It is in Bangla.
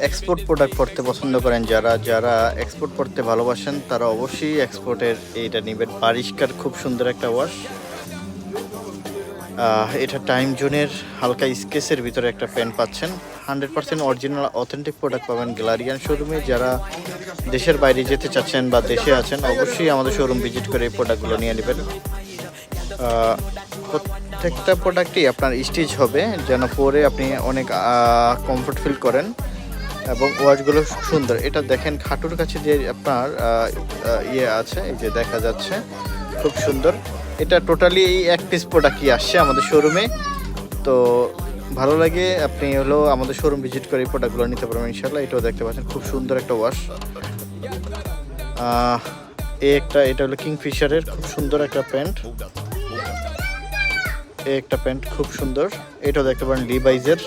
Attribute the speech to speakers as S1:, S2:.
S1: এক্সপোর্ট প্রোডাক্ট পড়তে পছন্দ করেন, যারা যারা এক্সপোর্ট পড়তে ভালোবাসেন তারা অবশ্যই এক্সপোর্টের এইটা নেবেন। পরিষ্কার খুব সুন্দর একটা ওয়াশ। এটা টাইম জোনের হালকা স্কেচের ভিতরে একটা পেন পাচ্ছেন। 100% অরিজিনাল অথেন্টিক প্রোডাক্ট পাবেন গ্যালারিয়ান শোরুমে। যারা দেশের বাইরে যেতে চাচ্ছেন বা দেশে আছেন অবশ্যই আমাদের শোরুম ভিজিট করে এই প্রোডাক্টগুলো নিয়ে নেবেন। প্রত্যেকটা প্রোডাক্টই আপনার স্টিচ হবে যেন পরে আপনি অনেক কমফোর্ট ফিল করেন এবং ওয়াচগুলো সুন্দর। এটা দেখেন খাটুর কাছে যে আপনার ইয়ে আছে, এই যে দেখা যাচ্ছে খুব সুন্দর। এটা টোটালি এই এক পিস প্রোডাক্টই আসছে আমাদের শোরুমে। তো ভালো লাগে আপনি হলো আমাদের শোরুম ভিজিট করে এই প্রোডাক্টগুলো নিতে পারবেন ইনশাল্লাহ। এটাও দেখতে পাচ্ছেন খুব সুন্দর একটা ওয়াশ। এটা হলো কিংফিশারের খুব সুন্দর একটা প্যান্ট। একটা প্যান্ট খুব সুন্দর। এটাও দেখতে পারেন লিভাইজের